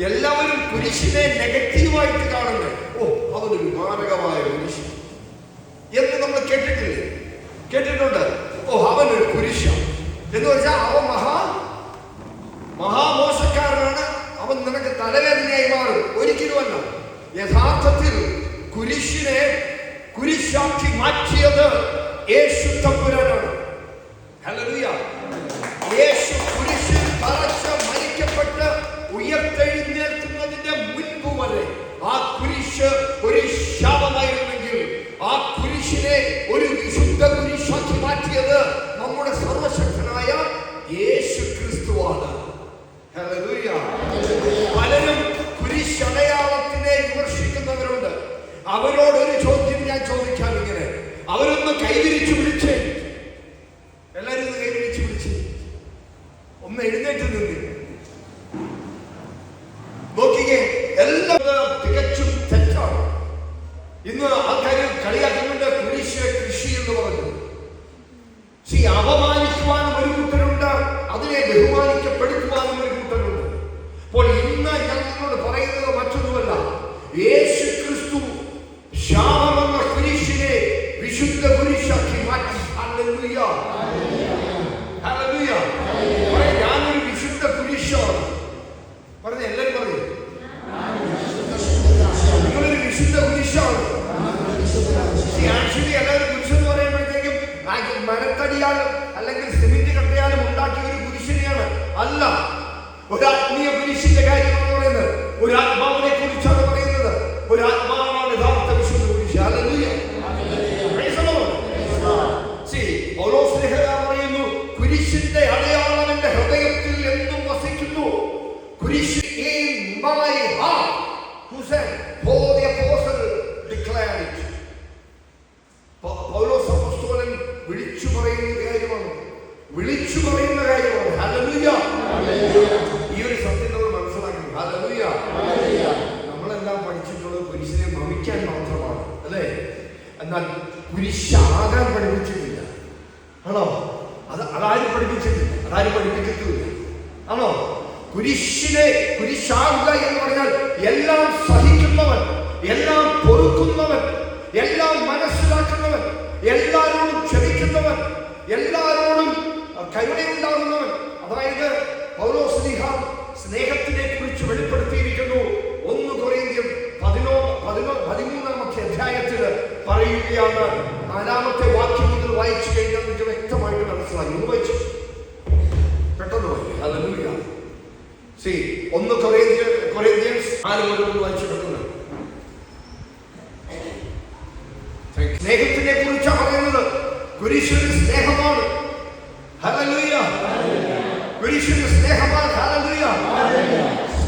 എല്ലാവരും കുരിശിനെ നെഗറ്റീവായിട്ട് കാണുന്നത്. ഓ, അവനൊരു മാരകമായ കുരിശ് എന്ന് നമ്മൾ കേട്ടിട്ടില്ലേ? കേട്ടിട്ടുണ്ട്. ഓ, അവനൊരു കുരിശ എന്ന് വെച്ചാൽ അവൻ മഹാമോശക്കാരനാണ്, അവൻ നിനക്ക് തലവേദനയായി മാറും. ഒരിക്കലുമല്ല. യഥാർത്ഥത്തിൽ കുരിശിനെ കുരിശാക്കി മാറ്റിയത് യേശു തമ്പുരാനാണ്. ഹല്ലേലൂയ. യേശു കുരിശിൽ തറച്ച് മരിക്കപ്പെട്ട് ഉയർത്തെഴുന്നേൽക്കുന്നതിന്റെ മുൻപ് വരെ ആ കുരിശ് ഒരു ശാപമായിരുന്നെങ്കിൽ ആ കുരിശിനെ ഒരു വിശുദ്ധ കുരിശാക്കി മാറ്റിയത് നമ്മുടെ സർവശക്തനായ യേശു ക്രിസ്തുവാണ്. ഹല്ലേലൂയ. പലരും കുരിശടയാളത്തിനെ വിമർശിക്കുന്നവരുണ്ട്. അവരോടൊരു ചോദ്യം ഞാൻ ചോദിക്കാം. ഇങ്ങനെ അവരൊന്ന് കൈവിരിച്ചു പിടിച്ചേ, എല്ലാവരും ഒന്ന് കൈവിരിച്ചു പിടിച്ച് ഒന്ന് എഴുന്നേറ്റ് നിന്ന് നോക്കിക്കേ. എല്ലാം തികച്ചും തെറ്റാണ്. ഇന്ന് ആൾക്കാർ കളിയാക്കുന്നുണ്ട് കുരിശ് കൃഷി എന്ന് പറഞ്ഞു. അപമാനിക്കുവാനും ഒരു കൂട്ടരുണ്ട്, അതിനെ ബഹുമാനിക്കപ്പെടുത്തുവാനും ഒരു കൂട്ടരുണ്ട്. അപ്പോൾ ഇന്ന് ഞാൻ നിങ്ങളോട് പറയുന്നത് മറ്റൊന്നുമല്ല, യേശു ക്രിസ്തു ശാപമെന്ന കുരിശിനെ വിശുദ്ധ കുരിശാക്കി മാറ്റി. ഹല്ലേലൂയ. ഹല്ലേലൂയ. ഞാനൊരു വിശുദ്ധ കുരിശാണ് പറഞ്ഞ എല്ലാവരും പറയും, നിങ്ങളൊരു വിശുദ്ധ കുരിശാണ്. ആക്ച്വലി എല്ലാവരും കുരിശെന്ന് പറയുമ്പോഴത്തേക്കും മരത്തടിയാലും അല്ലെങ്കിൽ സിമെന്റ് കട്ടയാലും ഉണ്ടാക്കിയ ഒരു കുരിശിനെയാണ്. അല്ല, ഒരു ആത്മീയ കുരിശിന്റെ കാര്യമാണ് പറയുന്നത്. ഒരു ആത്മാവിനെ കുറിച്ചാണ് പറയുന്നത്. ഒരു ആത്മാവാണ് യഥാർത്ഥ വിശുദ്ധ കുരിശ്. ഹല്ലേലൂയ. പൗലോസ് ലേഖകൻ പറയുന്നു, കുരിശിന്റെ അടയാളം എന്റെ ഹൃദയത്തിൽ എന്നും വസിക്കുന്നു. കുരിശ് in my heart. Who said? Paul the apostle declared it. പൗലോസ് അപ്പോസ്തലൻ വിളിച്ചു പറയുന്ന കാര്യമാണ്. ഹല്ലേലൂയ. ഈ ഒരു സത്യം നമ്മൾ മനസ്സിലാക്കണം. ഹല്ലേലൂയ. നമ്മളെല്ലാം പഠിച്ചിട്ടുള്ളത് കുരിശിനെ ഭവിക്കാൻ മാത്രമാണ്, അല്ലേ? എന്നാൽ കുരിശാകാൻ പഠിപ്പിച്ചിട്ടില്ല. ആണോ? അതാരും പഠിപ്പിച്ചിട്ടില്ല. ആണോ? കുരിശിനെ കുരിശാകുക എന്ന് പറഞ്ഞാൽ എല്ലാം സഹിക്കുന്നവൻ, എല്ലാം പൊറുക്കുന്നവൻ, എല്ലാം മനസ്സിലാക്കുന്നവൻ, എല്ലാവരോടും ക്ഷമിക്കുന്നവൻ, എല്ലാവരോടും കരുണയുണ്ടാകുന്നവൻ. അതായത് പൗലോസ് സ്നേഹത്തിനെ കുറിച്ച് വെളിപ്പെടുത്തിയിരിക്കുന്നു. 1 കൊരിന്ത്യർ 13-ാമത്തെ അധ്യായത്തിൽ പറയുകയാണ്. 4-ാമത്തെ വാക്യം മുതൽ വായിച്ചു കഴിഞ്ഞാൽ നിങ്ങൾക്ക് വ്യക്തമായിട്ട് മനസ്സിലായി. വായിച്ചു പെട്ടെന്ന് വായിക്കും. ഹല്ലേലൂയ. 1 കൊരിന്ത്യൻസ് 4 മുതൽ വായിച്ചു പെട്ടെന്ന്. സ്നേഹത്തിനെ കുറിച്ചാണ് പറയുന്നത്. കുരിശിന് സ്നേഹമാണ്. ഹല്ലേലൂയ. കുരിശിന് സ്നേഹമാണ്. ഹല്ലേലൂയ.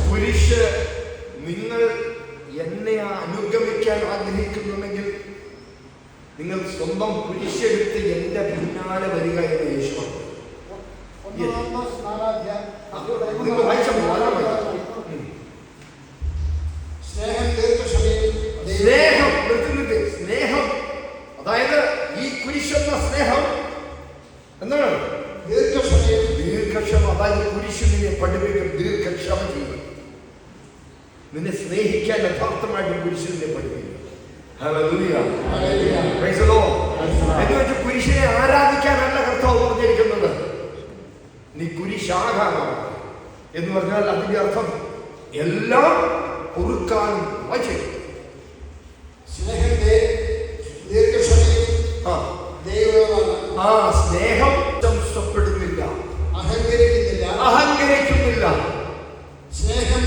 കുരിശ് നിങ്ങൾ എന്നെ അനുഗമിക്കാൻ ആഗ്രഹിക്കുന്നുണ്ടെങ്കിൽ നിങ്ങൾ സ്വന്തം കുരിശെടുത്ത് എന്റെ പിന്നാലെ വരിക എന്ന് യേശു പറഞ്ഞു. സ്നേഹം അതായത് ഈ കുരിശെന്ന സ്നേഹം എന്താണ്? ദീർഘക്ഷമ. അതായത് കുരിശ് നിന്നെ പഠിപ്പിക്കും ദീർഘക്ഷമ ചെയ്യും. നിന്നെ സ്നേഹിക്കാൻ യഥാർത്ഥമായിട്ട് കുരിശ് നിന്നെ പഠിപ്പിക്കും. ഹല്ലേലൂയ. Praise the Lord. എന്ന് വെച്ച് കുരിശിനെ ആരാധിക്കാനല്ല കർത്താവ് പറഞ്ഞിരിക്കുന്നത്. നീ കുരിശാകാനാണ് എന്ന് പറഞ്ഞാൽ അതിന്റെ അർത്ഥം എല്ലാം പൊറുക്കാനും വായിച്ചു. സ്നേഹത്തെ ആ സ്നേഹം സംശപ്പെടുന്നില്ല, അഹങ്കരിക്കുന്നില്ല. സ്നേഹം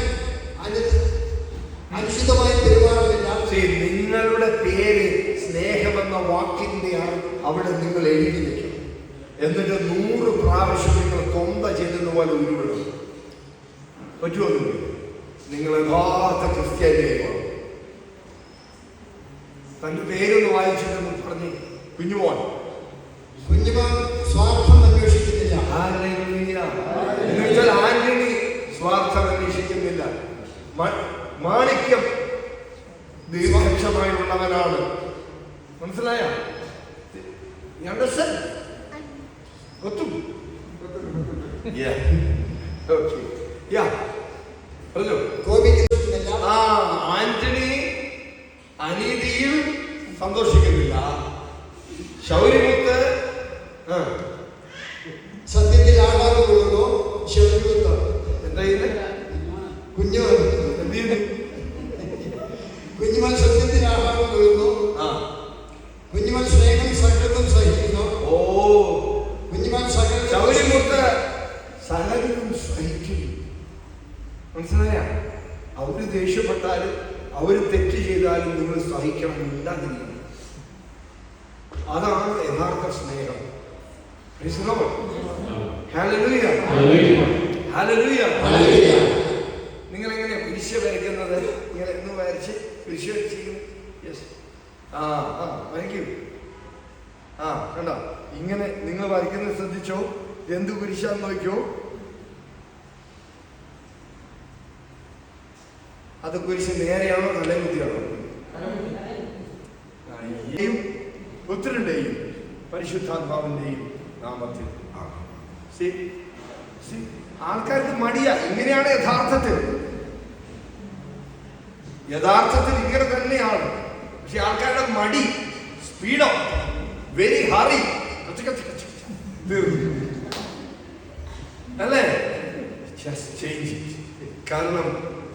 അനുചിതമായി പെരുമാറുന്നില്ല. നിങ്ങളുടെ പേര് സ്നേഹമെന്ന വാക്കിന്റെ അവിടെ നിങ്ങൾ എഴുതി വെക്കും. എന്നിട്ട് 100 പ്രാവശ്യം നിങ്ങൾ കൊന്ത ചെയ്തെന്ന് പോലെ ഉരുവിടും. പറ്റുമോ? നിങ്ങൾ യഥാർത്ഥ ക്രിസ്ത്യാനിയായി തന്റെ പേരൊന്ന് വായിച്ചിട്ടെന്ന് പറഞ്ഞ് കുഞ്ഞുമോൻ സ്വാർത്ഥം അന്വേഷിക്കുന്നില്ല. എന്നുവെച്ചാൽ ആന്റണി സ്വാർത്ഥം അന്വേഷിക്കുന്നില്ല. മാണിക്യം ദീർഘക്ഷമായുള്ളവനാണ്. മനസ്സിലായ? ഒത്തും പറഞ്ഞോ. സന്തോഷിക്കുന്നില്ല. ശൗര്യമുത്ത് സത്യത്തിൽ ആഹ്ലാദം കൊള്ളുന്നു. ശൗര്യമുത്ത് എന്താ ചെയ്യുന്നത്? കുഞ്ഞുമോൻ എന്ത് ചെയ്യുന്നു? കുഞ്ഞുമോൻ സത്യത്തിൽ ആഹ്ലാദം കൊള്ളുന്നു. കുഞ്ഞുമോൻ സ്നേഹം സകലതും സഹിക്കുന്നു. ഓ, കുഞ്ഞുമോൻ സകലതും ശൗര്യമുത്ത് സകലതും സഹിക്കുന്നു. മനസ്സിലായ? അവര് ദേഷ്യപ്പെട്ടാലും അവര് തെറ്റ് ചെയ്താലും നിങ്ങൾ സഹിക്കണം, ഇല്ലാതിരിക്കണം. അതാണ് യഥാർത്ഥ സ്നേഹം. നിങ്ങൾ എങ്ങനെയാ കുരിശ വരയ്ക്കുന്നത്? ഇങ്ങനെ എന്ന് വരച്ച് കുരിശ വരച്ചിരിക്കും. വരയ്ക്കും. കണ്ടോ? ഇങ്ങനെ നിങ്ങൾ വരയ്ക്കുന്നത് ശ്രദ്ധിച്ചോ? എന്ത് കുരിശാന്ന് നോക്കിയോ? അത് കുരിശ് നേരെയാണോ നല്ല ബുദ്ധിയാണോ? പുത്രന്റെയും പരിശുദ്ധാത്മാവിന്റെയും നാമത്തിൽ. ആൾക്കാർക്ക് മടിയാ. ഇങ്ങനെയാണ് യഥാർത്ഥത്തിൽ ഇങ്ങനെ തന്നെയാണ്. പക്ഷെ ആൾക്കാരുടെ മടി, സ്പീഡോ, വെരി ഹറി, അല്ലേ? കാരണം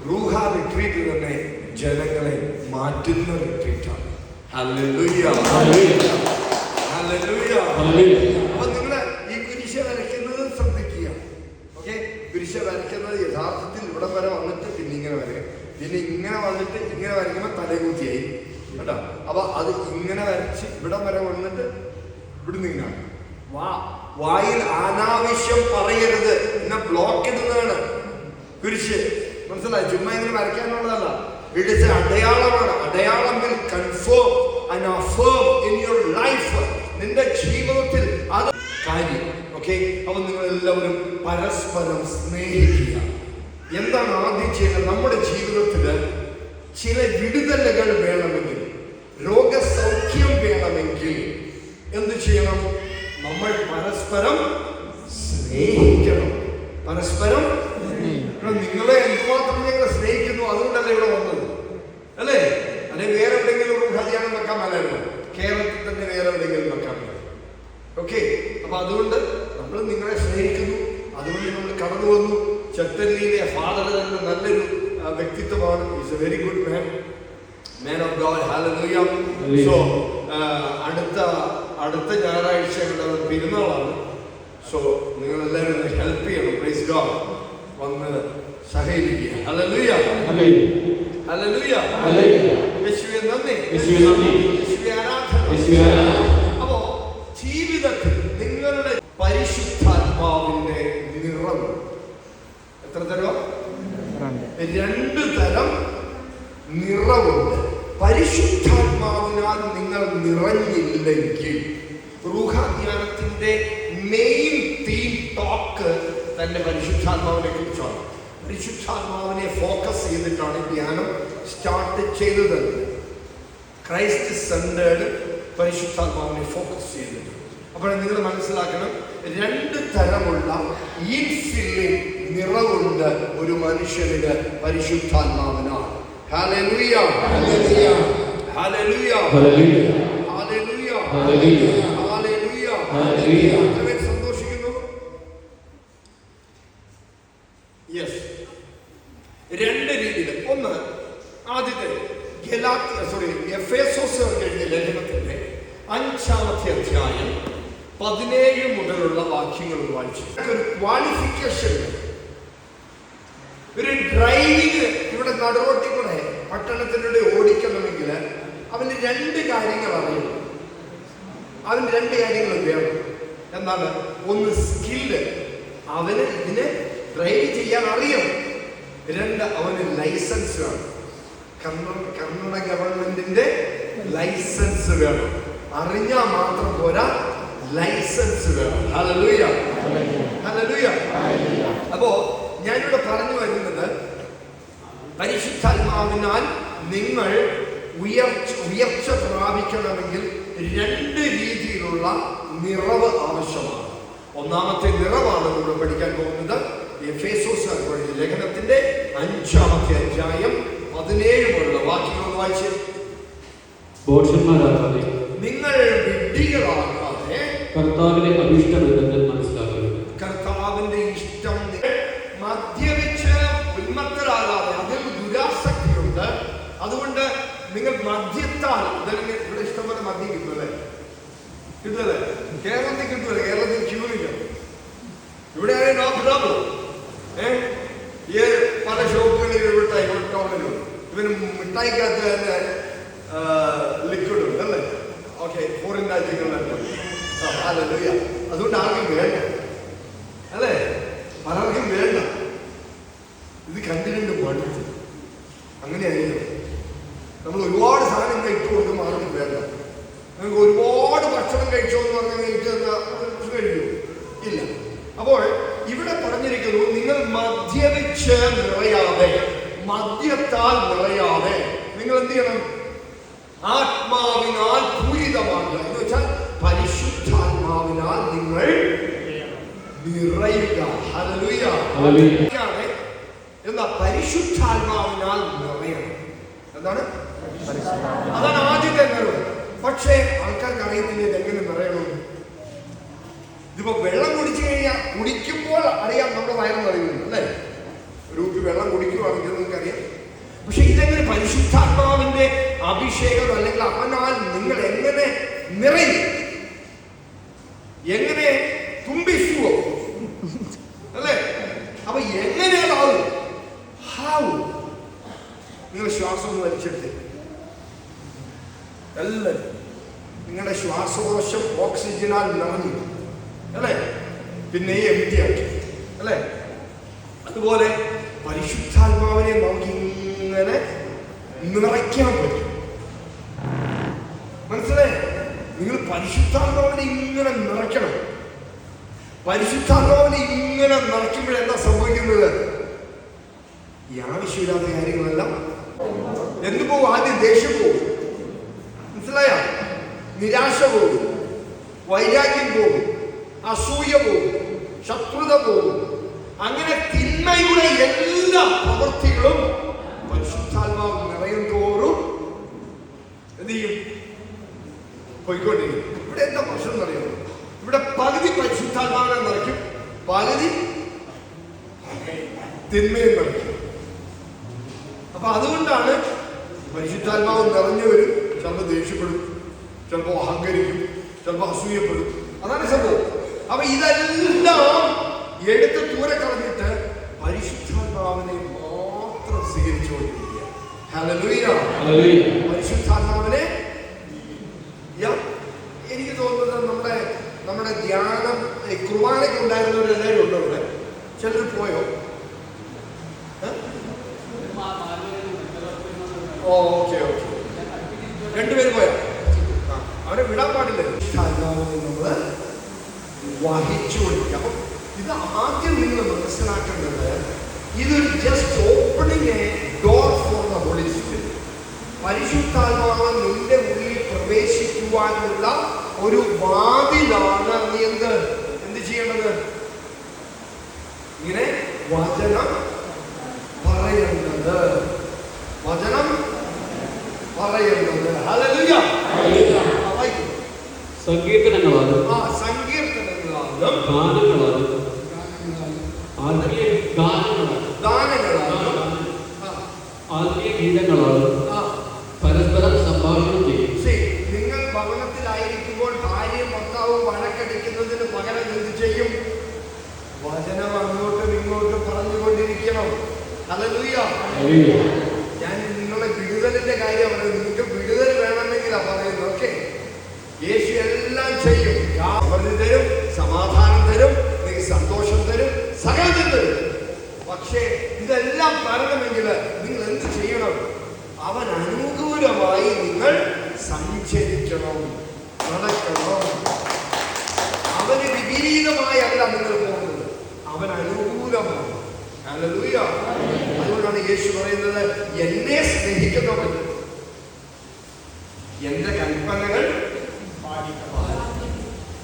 റൂഹ റിട്രീറ്റ് തന്നെ ജനങ്ങളെ മാറ്റുന്ന റിട്രീറ്റാണ്. Hallelujah, hallelujah. അപ്പൊ നിങ്ങള് ഈ കുരിശ വരയ്ക്കുന്നത് ശ്രദ്ധിക്കുക. ഓക്കെ, കുരിശ വരയ്ക്കുന്നത് യഥാർത്ഥത്തിൽ ഇവിടെ വരെ വന്നിട്ട് പിന്നെ ഇങ്ങനെ വരയ്ക്കും, പിന്നെ ഇങ്ങനെ വന്നിട്ട് ഇങ്ങനെ വരയ്ക്കുമ്പോൾ തലകൂത്തിയായി കേട്ടോ. അപ്പൊ അത് ഇങ്ങനെ വരച്ച് ഇവിടെ വരെ വന്നിട്ട് ഇവിടുന്ന് ഇങ്ങനെ വായിൽ അനാവശ്യം പറയരുത്. പിന്നെ ബ്ലോക്ക് ഇടുന്നതാണ് കുരിശ്. മനസ്സിലായി? ചുമ്മാ ഇങ്ങനെ വരയ്ക്കാനുള്ളതല്ല. ഇറ്റ് ഈസ് എ അടയാളമാണ്. അടയാളം will confirm and affirm in your life. നിന്റെ ജീവിതത്തിൽ അത് കാര്യം. ഓക്കെ, അപ്പൊ നിങ്ങൾ എല്ലാവരും പരസ്പരം സ്നേഹിക്കുക. എന്താണ് ആദ്യം ചെയ്യുന്നത്? നമ്മുടെ ജീവിതത്തില് ചില വിടുതലുകൾ വേണമെങ്കിൽ, രോഗസൗഖ്യം വേണമെങ്കിൽ എന്ത് ചെയ്യണം? നമ്മൾ പരസ്പരം സ്നേഹിക്കണം. പരസ്പരം. നിങ്ങളെ എന്തുമാത്രം ഞങ്ങൾ സ്നേഹിക്കുന്നു, അതുകൊണ്ടല്ലേ ഇവിടെ വന്നത്, അല്ലേ? അല്ലെങ്കിൽ വേറെ എവിടെയെങ്കിലും ഒരു ധ്യാനം വെക്കാൻ മേലല്ലോ. കേരളത്തിൽ തന്നെ വേറെ എവിടെയെങ്കിലും വെക്കാൻ മേല. ഓക്കെ, അപ്പൊ അതുകൊണ്ട് നമ്മൾ നിങ്ങളെ സ്നേഹിക്കുന്നു. അതുകൊണ്ട് നമ്മൾ കടന്നു വന്നു. ചത്തല്ലിയിലെ ഫാദർ തന്നെ നല്ലൊരു വ്യക്തിത്വമാണ്. Is A very good man of God. Hallelujah. So അടുത്ത ഞായറാഴ്ച പെരുന്നാളാണ്. സോ നിങ്ങൾ എല്ലാവരും ഹെൽപ്പ് ചെയ്യണം. Praise God. വന്ന് സഹകരിക്കുക. ഹല്ലേലൂയ, ഹല്ലേലൂയ, യേശുവേ നന്ദി, യേശുവേ ആരാധന. അപ്പോ ജീവിതത്തിൽ നിങ്ങളുടെ പരിശുദ്ധാത്മാവിന്റെ നിറവ് എത്ര തരം? 2 തരം നിറവുണ്ട്. പരിശുദ്ധാത്മാവിനാൽ നിങ്ങൾ നിറഞ്ഞില്ലെങ്കിൽ, റൂഹാധ്യാനത്തിന്റെ മെയിൻ തീം ടോക്ക് തന്നെ പരിശുദ്ധാത്മാവിനെ കുറിച്ചാണ്. പരിശുദ്ധാത്മാവിനെ ഫോക്കസ് ചെയ്തിട്ടാണ് ധ്യാനം സ്റ്റാർട്ട് ചെയ്തത്. ക്രൈസ്റ്റ് സെന്റേർഡ് പരിശുദ്ധാത്മാവിനെ ഫോക്കസ് ചെയ്തത്. അപ്പോൾ നിങ്ങൾ മനസ്സിലാക്കണം, 2 തരമുള്ള ഇൻഫില്ലിംഗ് നിറവുണ്ട് ഒരു മനുഷ്യന് പരിശുദ്ധാത്മാവിനാണ്. Hallelujah, hallelujah, hallelujah, hallelujah, hallelujah, hallelujah. സന്തോഷിക്കുന്നു. യെസ്, 2 രീതിയിൽ. ഒന്ന്, ആദ്യത്തെ എഫേസോസ് എഴുതിയ ലേഖനത്തിന്റെ 5-ാമത്തെ അധ്യായം 17 മുതലുള്ള വാക്യങ്ങൾ വായിച്ചു. ഒരു ക്വാളിഫിക്കേഷൻ, ഒരു ഡ്രൈവിംഗ് ഇവിടെ നടുറോട്ടിൽ കൂടെ പട്ടണത്തിലൂടെ ഓടിക്കണമെങ്കിൽ അവന് 2 കാര്യങ്ങൾ അറിയണം. അവന് 2 കാര്യങ്ങൾ വേണം. എന്താണ്? ഒന്ന്, സ്കില്ല്, അവന് ഇതിനെ ഡ്രൈവ് ചെയ്യാൻ അറിയണം. 2, അവന് ലൈസൻസ് വേണം. കർണാടക ഗവൺമെന്റിന്റെ ലൈസൻസ് വേണം. അറിഞ്ഞാൽ മാത്രം പോരാ, ലൈസൻസ് വേണം. Hallelujah, hallelujah. അപ്പോ ഞാനിവിടെ പറഞ്ഞു വരുന്നത്, പരിശുദ്ധാത്മാവിനാൽ നിങ്ങൾ ഉയർച്ച പ്രാപിക്കണമെങ്കിൽ 2 രീതിയിലുള്ള നിറവ് ആവശ്യമാണ്. ഒന്നാമത്തെ നിറവാണ് ഇവിടെ പഠിക്കാൻ പോകുന്നത്. എഫേസോസ് ലേഖനത്തിന്റെ 5-ാമത്തെ അധ്യായം 17 മുതലുള്ള വാക്യങ്ങൾ വായിച്ച്. ഭോഷന്മാരാകാതെ നിങ്ങൾ വിഡ്ഢികളാകാതെ കർത്താവിനെ അഭിഷ്ടമെന്ന് മനസ്സിലാക്കുക. കർത്താവിന്റെ ഇഷ്ടം മദ്യപിച്ച് ഉന്മത്തരാകാതെ. അതിൽ ദുരാസക്തിയുണ്ട്. അതുകൊണ്ട് നിങ്ങൾ മദ്യത്താൽ ഇവിടെ ഇഷ്ടംപോലെ മദ്യം കിട്ടുമല്ലേ? കിട്ടുമല്ലേ? കേരളത്തിൽ കിട്ടുമല്ലേ? കേരളത്തിൽ ക്യൂണില്ല. ഇവിടെ നോ പ്രോബ്ലം. ഈ പല ഷോപ്പുകളിലും ഇവിടെ ടൗണിലും ഇവന് മിഠായിക്കകത്ത് തന്നെ ലിക്വിഡ് ഉണ്ട് അല്ലേ? ഓക്കെ, ഫോറിൻ രാജ്യങ്ങളിലൊക്കെ. അതുകൊണ്ട് ആർക്കും വേണ്ട അല്ലേ? പലർക്കും വേണ്ട. ഇത് കണ്ടിട്ടുണ്ട് മടുത്ത്. അങ്ങനെയായിരുന്നു. നമ്മൾ ഒരുപാട് സാധനം കഴിച്ചു കൊടുക്കുമ്പോൾ ആർക്കും വേണ്ട. നിങ്ങൾക്ക് ഒരുപാട് ഭക്ഷണം കഴിച്ചോ എന്ന് പറഞ്ഞാൽ കഴിക്കൂ ഇല്ല. അപ്പോൾ ഇവിടെ പറഞ്ഞിരിക്കുന്നു, നിങ്ങൾ മദ്യപിച്ച് നിറയാതെ, മദ്യത്താൽ നിറയാതെ നിങ്ങൾ എന്ത് ചെയ്യണം? ആത്മാവിനാൽ പൂരിതമാകുക എന്ന് വെച്ചാൽ പരിശുദ്ധാത്മാവിനാൽ നിങ്ങൾ നിറയുക. ഹല്ലേലൂയ. എന്താ? പരിശുദ്ധാത്മാവിനാൽ നിറയണം. എന്താണ്? അതാണ് ആദ്യത്തെ നിറവ്. പക്ഷേ ആൾക്കാർക്ക് അറിയത്തില്ല ഇതെങ്ങനെ നിറയണം. ഇതിപ്പോ വെള്ളം കുടിച്ചു കഴിഞ്ഞാൽ കുടിക്കുമ്പോൾ അറിയാം നമ്മുടെ വയറ് നിറയുന്നു അല്ലേ? ഒരു കുപ്പി വെള്ളം കുടിക്കുവാണെങ്കിൽ നിങ്ങൾക്ക് അറിയാം. പക്ഷെ ഇതെങ്ങനെ പരിശുദ്ധാത്മാവിന്റെ അഭിഷേകം അല്ലെങ്കിൽ അവനാൽ നിങ്ങൾ എങ്ങനെ നിറയും? എങ്ങനെ തുമ്പിസുവോ അല്ലേ? അപ്പൊ എങ്ങനെയാവും? നിങ്ങൾ ശ്വാസം ഒന്ന് വലിച്ചെടുത്ത് എല്ലാവരും നിങ്ങളുടെ ശ്വാസകോശം ഓക്സിജനാൽ നിറഞ്ഞു അല്ലേ? പിന്നെ എംറ്റി ആക്കി അല്ലേ? അതുപോലെ പരിശുദ്ധാത്മാവിനെ നമുക്ക് ഇങ്ങനെ നിറയ്ക്കാൻ പറ്റും. മനസ്സിലായി? നിങ്ങൾ പരിശുദ്ധാത്മാവിനെ ഇങ്ങനെ നിറയ്ക്കണം. പരിശുദ്ധാത്മാവിനെ ഇങ്ങനെ നിറയ്ക്കുമ്പോഴെന്താ സംഭവിക്കുന്നത്? ഈ ആവശ്യമില്ലാത്ത കാര്യങ്ങളെല്ലാം എന്തു പോകും? ആദ്യം ദേഷ്യം പോകും. മനസ്സിലായോ? നിരാശ പോകും, വൈരാഗ്യം പോകും, അസൂയ പോകും, ശത്രുത പോകും. അങ്ങനെ തിന്മയുടെ എല്ലാ പ്രവൃത്തികളും പരിശുദ്ധാത്മാവ് നിറയും തോറും എന്ത് ചെയ്യും? പോയിക്കൊണ്ടിരിക്കും. ഇവിടെ എന്താ പ്രശ്നം എന്നറിയാമോ? ഇവിടെ പകുതി പരിശുദ്ധാത്മാവിനെ നിറയ്ക്കും, പകുതി തിന്മയെ നിറയ്ക്കും. അപ്പൊ അതുകൊണ്ടാണ് പരിശുദ്ധാത്മാവ് നിറഞ്ഞു വരും. ചിലപ്പോൾ ദേഷ്യപ്പെടും, ചിലപ്പോൾ അഹങ്കരിക്കും, ചിലപ്പോൾ അസൂയപ്പെടും. അതാണ് സംഭവം. അപ്പൊ ഇതെല്ലാം എടുത്ത് ദൂരെ കളഞ്ഞിട്ട് പരിശുദ്ധാത്മാവിനെ മാത്രം സ്വീകരിച്ചുകൊണ്ടിരിക്കുക. ഹല്ലേലൂയ. പരിശുദ്ധാത്മാവിനെ എനിക്ക് തോന്നുന്നത് നമ്മുടെ ധ്യാനം കുർബാനയ്ക്ക് ഉണ്ടായിരുന്നവരെല്ലാവരും ഉണ്ടോ ഇവിടെ? ചിലർ പോയോ? ഓക്കെ ഓക്കെ, രണ്ടുപേര് പോയോ? അവരെ വിടാൻ പാടില്ല. പരിശുദ്ധാത്മാവിനെ നമ്മള് വഹിച്ചുകൊണ്ടിരിക്കുക. അപ്പം ഇത് ആദ്യം നിങ്ങൾ മനസ്സിലാക്കേണ്ടത്, ഇതൊരു just opening a door for the holy spirit. പരിശുദ്ധാത്മാവ് നിന്റെ ഉള്ളിൽ പ്രവേശിക്കുവാനുള്ള ഒരു വാതിലാണ്. നീ എന്ത് ചെയ്യേണ്ടത്? ഇങ്ങനെ വചനം പറയുന്നത്, വചനം പറയുന്നത്. ഹല്ലേലൂയ. സങ്കീർത്തനങ്ങളാലും സങ്കീർത്തനങ്ങളാലും ഗാനങ്ങളാലും ആത്മീയ ഗീതങ്ങളാലും പരസ്പരം സംഭാഷണം ചെയ്യും. നിങ്ങൾ ഭവനത്തിലായിരിക്കുമ്പോൾ ഭാര്യയും ഭർത്താവും വഴക്കടിക്കുന്നതിന് പകരം എന്ത് ചെയ്യും? വചനം അങ്ങോട്ടും ഇങ്ങോട്ടും പറഞ്ഞുകൊണ്ടിരിക്കണം. ഹല്ലേലൂയ. ഞാൻ നിങ്ങളെ വിടുതലിന്റെ കാര്യം പറയുന്നത്. നിങ്ങൾക്ക് വിടുതൽ വേണമെങ്കിലാ പറയുന്നത്. ഓക്കെ, യേശു എല്ലാം ചെയ്യും. പറഞ്ഞു തരും, സമാധാനം തരും, നിങ്ങൾക്ക് സന്തോഷം തരും, സകലം തരും. പക്ഷേ ഇതെല്ലാം വരണമെങ്കിൽ നിങ്ങൾ എന്ത് ചെയ്യണം? അവൻ അനുകൂലമായി നിങ്ങൾ സഞ്ചരിക്കണം, നടക്കണം. അവന് വിപരീതമായല്ല നിങ്ങൾ പോകുന്നത്, അവൻ അനുകൂലമാണ്. ഹല്ലേലൂയ. അതുകൊണ്ടാണ് യേശു പറയുന്നത്, എന്നെ സ്നേഹിക്കുന്നവൻ എന്റെ കൽപ്പനകൾ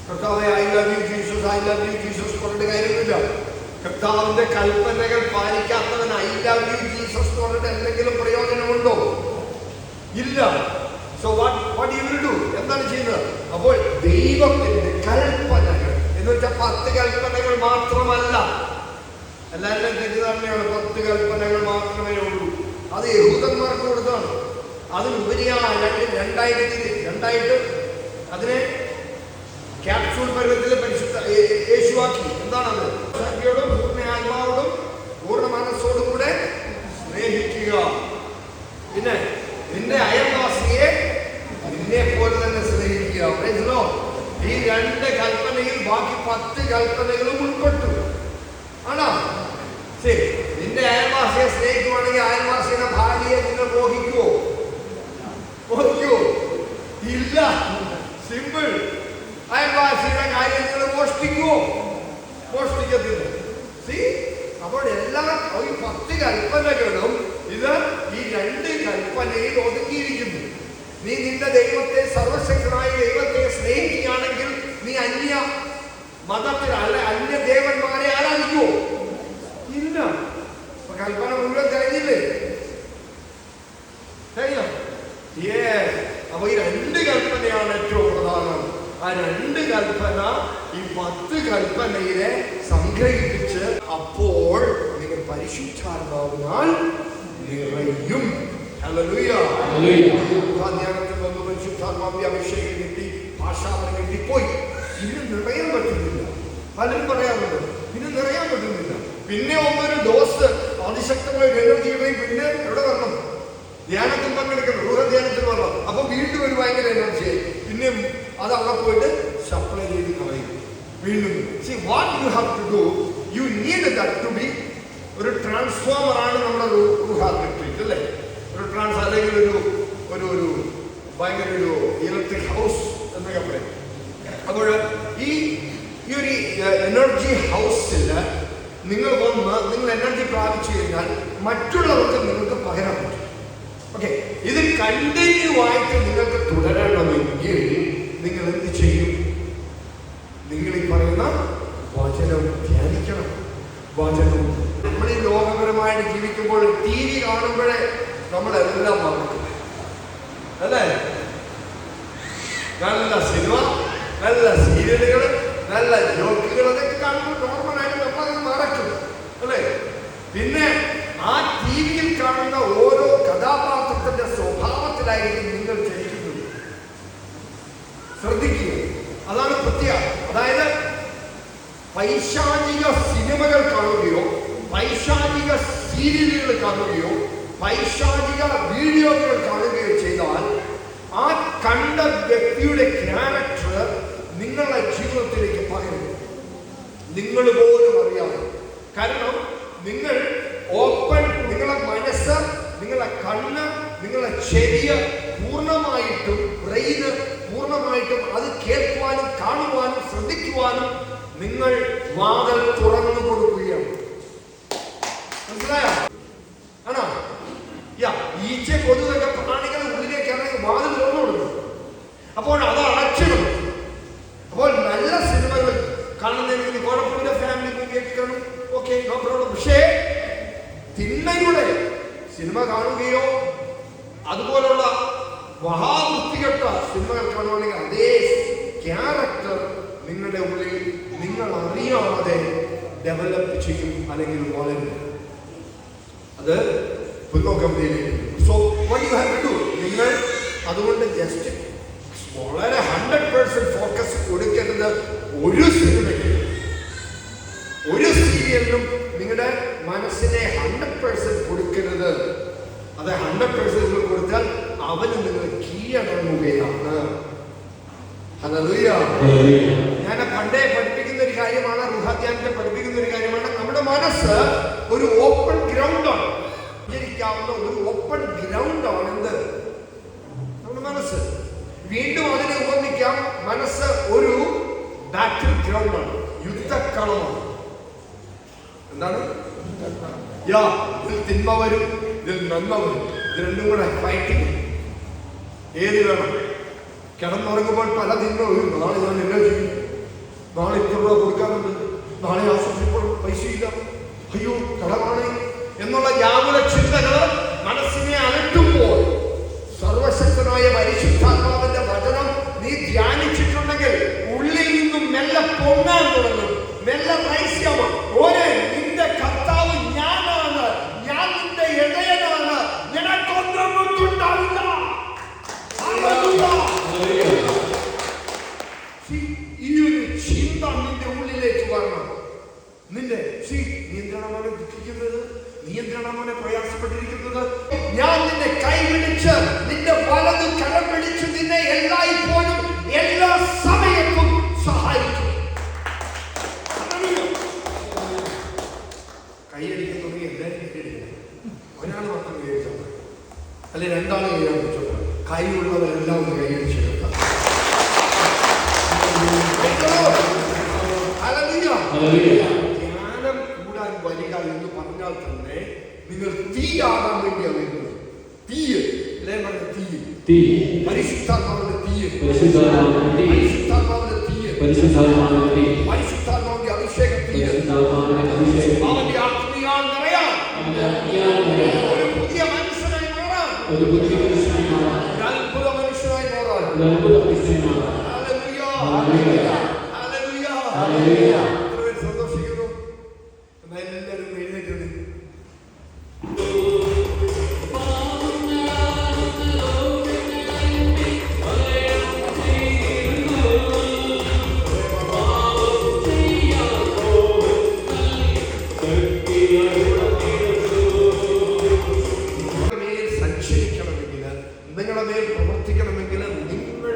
കർത്താവേ, I love you Jesus, I love you Jesus പറഞ്ഞിട്ട് കാര്യമില്ല. കർത്താവിന്റെ കൽപ്പനകൾ പാലിക്കാത്തവൻ ഐ ലവ് യു ജീസസ് പറഞ്ഞിട്ട് എന്തെങ്കിലും പ്രയോജനമുണ്ടോ? ഇല്ല. സോ വാട്ട് മാത്രമല്ല. എല്ലാവരുടെയും തെറ്റിദ്ധാരണയാണ് 10 കൽപ്പനകൾ മാത്രമേ ഉള്ളൂ. അത് യഹൂദന്മാർക്ക് കൊടുത്താണ്. അതിനുപരിയാണ് രണ്ടായിട്ട് അതിനെ ക്യാപ്സൂൾ പരുവത്തിൽ പരിശുദ്ധ യേശുവാക്കി. എന്താണത്? ശക്തിയോടും പൂർണ്ണ ആത്മാവോടും പൂർണ്ണ മനസ്സോടും കൂടെ സ്നേഹിക്കുക. പിന്നെ നിന്റെ അയൽവാസിയെ നിന്നെ പോലെ തന്നെ സ്നേഹിക്കുക. ഈ 2 കൽപ്പനയിൽ ബാക്കി 10 കൽപ്പനകളും ഉൾപ്പെട്ടു. ആണോ? ശരി. നിന്റെ അയൽവാസിയെ സ്നേഹിക്കുവാണെങ്കിൽ അയൽവാസിയുടെ ഭാര്യയെ നിങ്ങൾ മോഹിക്കുവോ? ഇല്ല. സിമ്പിൾ. അയൽവാസിയുടെ കാര്യം നിങ്ങൾ മോഷ്ടിക്കുവോ? മോഷ്ടിക്കത്തില്ല. അപ്പോൾ എല്ലാ ഈ 10 കൽപ്പനകളും ഇത് ഈ 2 കൽപ്പനയിൽ ഒതുങ്ങിയിരിക്കുന്നു. നീ നിന്റെ ദൈവത്തെ, സർവശക്തനായ ദൈവത്തെ സ്നേഹിക്കുകയാണെങ്കിൽ നീ അന്യ മതത്തിൽ അന്യ ദേവന്മാരെ ആരാധിക്കുവോ? ഇല്ല. കൽപ്പന മുഴുവൻ കഴിഞ്ഞില്ലേ? കഴിഞ്ഞോ? അപ്പൊ ഈ 2 കൽപ്പനയാണ് ഏറ്റവും പ്രധാനം. ആ 2 കൽപ്പന ഈ 10 കൽപ്പനയിലെ സംഗ്രഹിപ്പിച്ച് അപ്പോൾ നിങ്ങൾ പരിശുദ്ധാത്മാവിനാൽ നിറയും. ഹല്ലേലൂയ. ധ്യാനത്തിൽ വന്ന് പരിശുദ്ധാത്മാവിന്റെ അഭിഷേകം കിട്ടി, ഭാഷാപനം കിട്ടിപ്പോയി. ഇന്ന് നിറയാൻ പറ്റുന്നില്ല. പലരും പറയാറുണ്ട് ഇന്ന് നിറയാൻ പറ്റുന്നില്ല. പിന്നെ ഒന്നൊരു ഡോസ് അതിശക്തമായ എനർജിയുടെയും പിന്നെ എവിടെ വരണം? ധ്യാനത്തിൽ പങ്കെടുക്കണം, ധ്യാനത്തിൽ വരണം. അപ്പൊ വീണ്ടും ഒരു ഭയങ്കര എനർജിയായി. പിന്നെ അത് അവിടെ പോയിട്ട് സപ്ലൈ ചെയ്ത് കളയും. വീണ്ടും what you have to do, you need that to be ഒരു ട്രാൻസ്ഫോമർ ആണ് നമ്മുടെ റിട്രീറ്റ് അല്ലേ? ഒരു അല്ലെങ്കിൽ ഒരു ഭയങ്കര ഒരു ഇലക്ട്രിക് ഹൗസ് എന്നൊക്കെ പറയും. അപ്പോൾ ഈ ഒരു എനർജി ഹൗസിൽ നിങ്ങൾ വന്ന് നിങ്ങൾ എനർജി പ്രാപിച്ചു കഴിഞ്ഞാൽ മറ്റുള്ളവർക്ക് നിങ്ങൾക്ക് പകരാൻ പറ്റും. ഓക്കെ, ഇത് കണ്ടിന്യൂ ആയിട്ട് നിങ്ങൾക്ക് തുടരണമെങ്കിൽ നിങ്ങൾ എന്ത് ചെയ്യും? നിങ്ങൾ ഈ പറയുന്ന വചനം ധ്യാനിക്കണം. വചനം നമ്മൾ ഈ ലോകപരമായിട്ട് ജീവിക്കുമ്പോൾ TV കാണുമ്പോഴേ നമ്മളെല്ലാം മറക്കും അല്ലേ? നല്ല സിനിമ, നല്ല സീരിയലുകൾ, നല്ല ജോക്കുകൾ അതൊക്കെ കാണുമ്പോൾ നോർമലായിട്ട് നമ്മളത് മറക്കും അല്ലേ? പിന്നെ ആ TV-യിൽ കാണുന്ന ഓരോ കഥാപാത്രത്തിന്റെ സ്വഭാവത്തിലായിരിക്കും നിങ്ങൾ ജനിക്കുന്നത്. ശ്രദ്ധിക്കുക, അതാണ് പ്രത്യേകത. അതായത് പൈശാചിക സിനിമകൾ കാണുകയോ പൈശാചിക സീരിയലുകൾ കാണുകയോ പൈശാചിക വീഡിയോകൾ കാണുകയോ ചെയ്താൽ ആ കണ്ട വ്യക്തിയുടെ ക്യാരക്ടർ നിങ്ങളുടെ ജീവിതത്തിലേക്ക് പകരും, നിങ്ങൾ പോലും അറിയാതെ. കാരണം നിങ്ങൾ നിങ്ങളുടെ മനസ്സ്, നിങ്ങളുടെ കണ്ണ്, നിങ്ങളുടെ ചെവിയ പൂർണ്ണമായിട്ടും ബ്രെയിന് പൂർണ്ണമായിട്ടും അത് കേൾക്കുവാനും കാണുവാനും ശ്രദ്ധിക്കുവാനും നിങ്ങൾ വാതിൽ തുറന്നു കൊടുക്കുകയാണ്. മനസ്സിലായോ? ആണോ? ഈച്ച കൊതുകൊക്കെ പ്രാണികൾ ഉള്ളിലേക്ക് ഇറങ്ങി വാതിൽ തുറന്നു കൊടുക്കും. അപ്പോൾ അത് അടച്ചിടും. അപ്പോൾ നല്ല സിനിമകൾ കാണുന്നതിന് കുഴപ്പമില്ല, ഫാമിലി മൂവിയൊക്കെ കാണും, ഓക്കെ, നോ പ്രോബ്ലം. പക്ഷേ തിന്മയുടെ സിനിമ കാണുകയോ അതുപോലുള്ള മഹാവൃത്തികെട്ട സിനിമകൾ കാണുകയാണെങ്കിൽ അതേ ക്യാരക്ടർ നിങ്ങളുടെ ഉള്ളിൽ നിങ്ങൾ അറിയാതെ ഡെവലപ്പ് ചെയ്യും, അല്ലെങ്കിൽ വളരും. അത് പുരോഗമനയിലേക്ക്. So what you have to do, നിങ്ങൾ അതുകൊണ്ട് ജസ്റ്റ് വളരെ 100% ഫോക്കസ് കൊടുക്കരുത് ഒരു സിനിമയ്ക്ക്, ഒരു സീരിയലിനും നിങ്ങളുടെ മനസ്സിനെ 100% കൊടുക്കരുത്. അത് 100% കൊടുത്താൽ അവന് നിങ്ങൾ കീഴടങ്ങുകയാണ്. ഹല്ലേലൂയ. ഞാൻ പണ്ടേ പഠിപ്പിക്കുന്ന ഒരു കാര്യമാണ്, റുഹാധ്യാനത്തെ പഠിപ്പിക്കുന്ന ഒരു കാര്യമാണ്, നമ്മുടെ മനസ്സ് ഒരു ഓപ്പൺ ഗ്രൗണ്ടാണ്. സഞ്ചരിക്കാവുന്ന ഒരു ഓപ്പൺ ഗ്രൗണ്ടാണ് എന്ത്? നമ്മുടെ മനസ്സ്. വീണ്ടും അതിനെ ഉപമിക്കാം, മനസ്സ് ഒരു ബാറ്റിൽ ഗ്രൗണ്ടാണ്, യുദ്ധക്കളമാണ്. എന്താണ്? ഇതിൽ തിന്മ വരും, ഇതിൽ നന്മ വരും, ഇത് രണ്ടും കൂടെ ഫൈറ്റിംഗ്. ഏത് വേണം? കിടന്നുറങ്ങുമ്പോൾ പല തിന്മ വരും. നാളെ ഞാൻ എന്നാ ചെയ്യും, നാളെ ഇത്ര രൂപ കൊടുക്കാറുണ്ട്, നാളെ ആശ്വസിപ്പോൾ പൈസയില്ല, അയ്യോ കടമാണ് എന്നുള്ള വ്യാകുല ചിന്തകൾ മനസ്സിനെ അലട്ടുമ്പോൾ സർവശക്തനായ പരിശുദ്ധാത്മാവിന്റെ വചനം നീ ധ്യാനിച്ചിട്ടുണ്ടെങ്കിൽ ഉള്ളിൽ നിന്നും മെല്ലെ പൊങ്ങാൻ തുടങ്ങും, മെല്ലെ റൈസ് ഒന്ന് കൈയടിച്ചാൽ മതി. അല്ലെ രണ്ടാളെ കൈയാൻ പറ്റുള്ളൂ. കൈയുള്ളവരെല്ലാം ഒന്ന് കൈയടിച്ചു കേൾക്കാം. ധ്യാനം കൂടാൻ വരിക എന്ന് പറഞ്ഞാൽ തന്നെ നിങ്ങൾ തീയാകാൻ വേണ്ടിയാണ് വരുന്നത്. തീയ് അല്ലേ പറഞ്ഞ തീയ്, പരിശുദ്ധാത്മാവിന്റെ തീയ്, പരിശുദ്ധാത്മാവിന്റെ തീയ്, പരിശുദ്ധാത്മാവിന്റെ അഭിഷേകത്തിൽ അവന്റെ ആത്മീയാൽ നിറയാൻ ഒരു പുതിയ മനുഷ്യനായി മാറാൻ, അത്ഭുത മനുഷ്യനായി മാറാൻ. സന്തോഷിക്കുന്നു. എല്ലാവരും എഴുന്നേറ്റ് നിങ്ങളുടെ മേൽ പ്രവർത്തിക്കണമെങ്കിൽ നിങ്ങൾ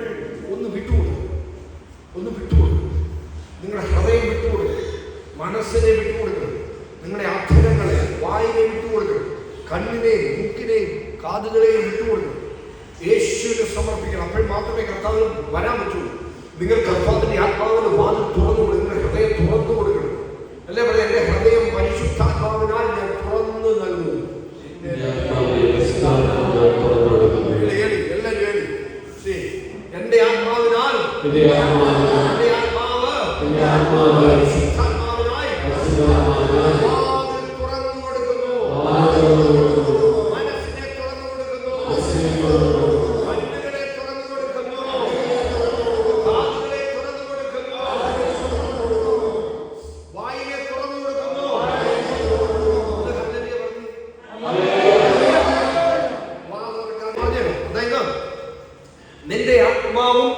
ഒന്ന് വിട്ടുകൊടുക്കും. നിങ്ങളുടെ ഹൃദയം വിട്ടുകൊടുക്കും, മനസ്സിനെ വിട്ടുകൊടുക്കണം, നിങ്ങളുടെ അധരങ്ങളെ വായിനെ വിട്ടുകൊടുക്കണം, കണ്ണിനെയും മൂക്കിനെയും കാതുകളെയും വിട്ടുകൊടുക്കണം. യേശുവിനെ സമർപ്പിക്കണം. അപ്പോൾ മാത്രമേ കർത്താവിന് വരാൻ പറ്റുള്ളൂ. നിങ്ങൾ കർത്താവിന്റെ ആത്മാവിന് വാതിൽ തുറന്നു കൊടുക്കണം, നിങ്ങളുടെ ഹൃദയം തുറന്നു കൊടുക്കണം. അല്ലേ പറയാം, എന്റെ ഹൃദയം പരിശുദ്ധാത്മാവിനാൽ ഞാൻ തുറന്നു നൽകുന്നു. എന്റെ ആത്മാവിനാൽ തുറന്നു കൊടുക്കുന്നു, മനസ്സിനെ തുറന്നു കൊടുക്കുന്നു, കണ്ണുകളെ തുറന്നു കൊടുക്കുന്നു, കാതുകളെ തുറന്നു കൊടുക്കുന്നു, വായിനെ തുറന്നു കൊടുക്കുന്നു. അതായത് നിന്റെ ആത്മാവും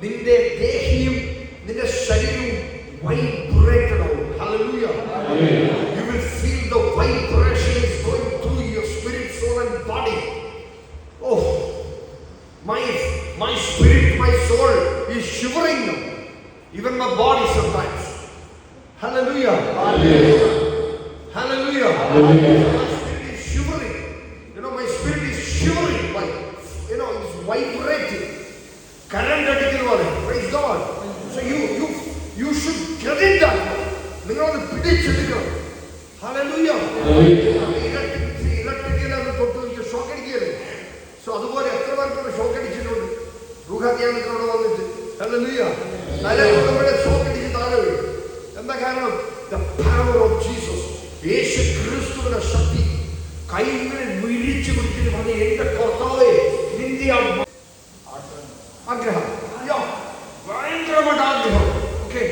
നിന്റെ ദേഹിയും നിന്റെ ശരീരവും വൈബ്രേറ്റഡ് ആവും. Hallelujah. You will feel the vibrations going through your spirit, soul and body. Oh, my spirit, my soul is shivering now. Even my body sometimes. Hallelujah. Hallelujah. My spirit is shivering. My spirit is shivering. It's vibrating. Current അടിക്കുന്ന പോലെ. Praise God. So you should get it done. നിങ്ങളത് പിടിച്ചെടുക്കണം. Hallelujah. ഇലക്ട്രിക്കലാണ് തൊട്ട് shock അടിക്കുകയല്ലേ. So അതുപോലെ എത്ര പേർക്കൊക്കെ shock അടിച്ചിട്ടുണ്ട് റുഹാധ്യാനത്തിനോട് വന്നിട്ട്. Hallelujah. നമ്മുടെ ഷോക്ക് അടിച്ച് താഴെ വീഴും. എന്താ കാരണം? The power of Jesus. യേശു ക്രിസ്തുവിന്റെ ശക്തി കൈകളിൽ വിരിച്ചു പിടിച്ചിട്ട് പറഞ്ഞ എന്റെ കർത്താവേ നിന്റെ ആഗ്രഹം, ഭയങ്കരമായിട്ട് ആഗ്രഹം, ഓക്കെ,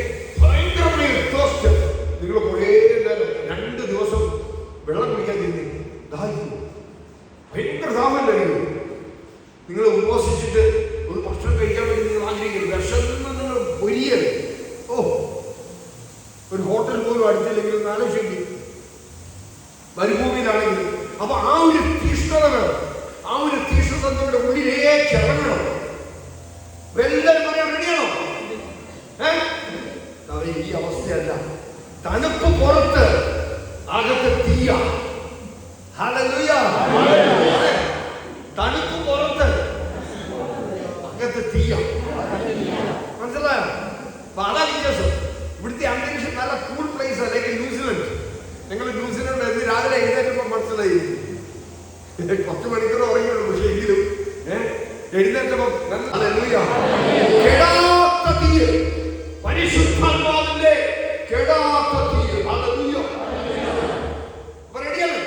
ഭയങ്കരമായ തോസ്റ്റ്. നിങ്ങൾ കുറേ നേരം 2 ദിവസം വെള്ളം കുടിക്കാൻ തിന്നി ദാഹിക്കുന്നു, ഭയങ്കര ദാഹം കഴിയുന്നു. നിങ്ങൾ ഉപവസിച്ചിട്ട് ഒരു ഭക്ഷണം കഴിക്കാൻ വേണ്ടി നിങ്ങൾ ആഗ്രഹിക്കുന്നു, വിശന്ന് നിങ്ങൾ പൊരിയല്ലേ. ഒരു ഹോട്ടൽ പോലും അടുത്തില്ലെങ്കിൽ ആലോചിക്കും, മരുഭൂമിയിലാണെങ്കിൽ. അപ്പൊ ആ ഒരു തീഷ്ണത വേണം, ആ ഒരു തീഷ്ണത നമ്മുടെ ഉള്ളിലേക്ക് ഇറങ്ങണം. എല്ലാവരും പറയാൻ റെഡിയാണോ? ഈ അവസ്ഥയല്ല, തണുപ്പ് പുറത്ത് അകത്ത് തീയ. ഹല്ലേലൂയ. തണുപ്പ് പുറത്ത് അകത്ത് തീയ. മനസ്സിലായോ? അപ്പൊ അതാ വ്യത്യാസം. ഇവിടുത്തെ അന്തരീക്ഷം നല്ല കൂൾ പ്ലേസ് അല്ലെങ്കിൽ ന്യൂസിലൻഡ്. നിങ്ങൾ ന്യൂസിലൻഡ് രാവിലെ എഴുന്നേറ്റപ്പോ മനസ്സിലായി 10 മണിക്കൂർ ഉറങ്ങിയുള്ളൂ, പക്ഷെ എങ്കിലും എഴുന്നേറ്റപ്പോ കെടാത്ത തീയ്, പരിശുദ്ധാത്മാവിന്റെ കെടാത്ത തീയ്. ഹല്ലേലൂയ. റെഡിയാണ്?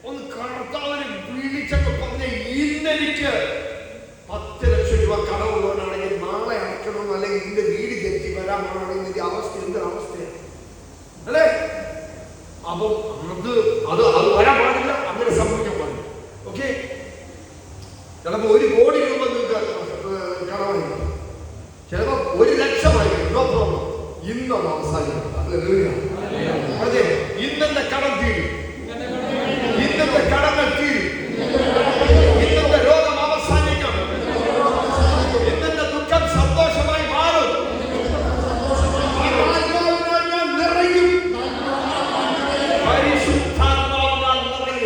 ഒന്ന് കർത്താവിനെ വിളിച്ചൊക്കെ പറഞ്ഞ ഇന്നെനിക്ക് 10 ലക്ഷം രൂപ കടമുള്ളവനാണെങ്കിൽ നാളെ അടയ്ക്കണമെന്ന്, അല്ലെങ്കിൽ ഇതിന്റെ വീട് തെറ്റി വരാനാണെങ്കിൽ ഇതിന്റെ അവസ്ഥ എന്തൊരവസ്ഥയാണ് അല്ലേ? അപ്പം അത് വരാൻ പാടില്ല, അങ്ങനെ സംഭവിക്കാൻ പാടില്ല. ഓക്കെ, ചിലപ്പോ 1 കോടി രൂപ നിങ്ങൾക്ക് കടമായിരിക്കും, ചിലപ്പോ 1 ലക്ഷമായിരിക്കും. No problem. ഇന്നത് അവസാനിക്കും. അതെ, ഇന്നത്തെ കടം തീരും, ഇന്നത്തെ കടങ്ങൾ തീരും, ഇന്നത്തെ രോഗം അവസാനിക്കും, ഇന്നത്തെ ദുഃഖം സന്തോഷമായി മാറും. നിറയും, പരിശുദ്ധാത്മാവിനാൽ നിറയും.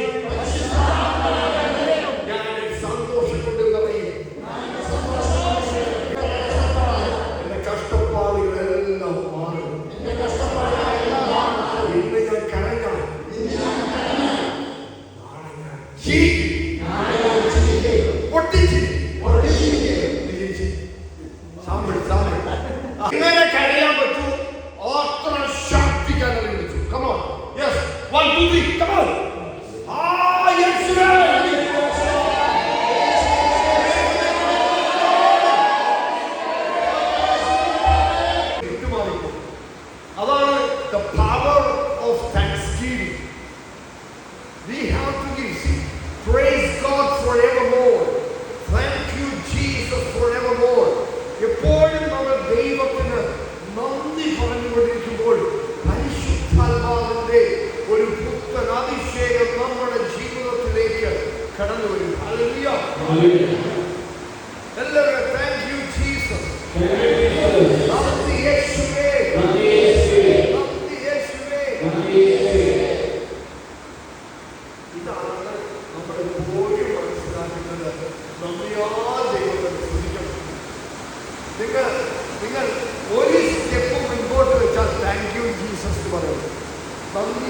ഇങ്ങനെ കരയാൻ പറ്റൂ, അത്ര ശക്തിക്കാൻ വിളിച്ചു. Come on. Yes. 1, 2, 3. Come on. യേശുവേ. അതാണ് the power of thanksgiving. We have to give. See, praise God forevermore. Thank you Jesus forevermore. എപ്പോഴും നമ്മൾ ദൈവത്തിന് നന്ദി പറഞ്ഞുകൊണ്ടിരിക്കുമ്പോൾ പരിശുദ്ധാത്മാവിന്റെ ഒരു പുത്തൻ അഭിഷേകം നമ്മുടെ ജീവിതത്തിലേക്ക് കടന്നു വരും. ഹല്ലേലൂയ. എല്ലാവരും താങ്ക് യു ജീസസ്. നന്ദി യേശുവേ. നന്ദി യേശുവേ. ഇതാണ് നമ്മൾ എപ്പോഴും മനസ്സിലാക്കുന്നത്. നമ്മയാ ദൈവത്തെ സ്തുതിക്കണം. നിങ്ങൾ ഒരു സ്റ്റെപ്പ് മുൻപോട്ട് വെച്ചാൽ താങ്ക് യു ജീസസ് എന്ന് പറയുന്നത്. നന്ദി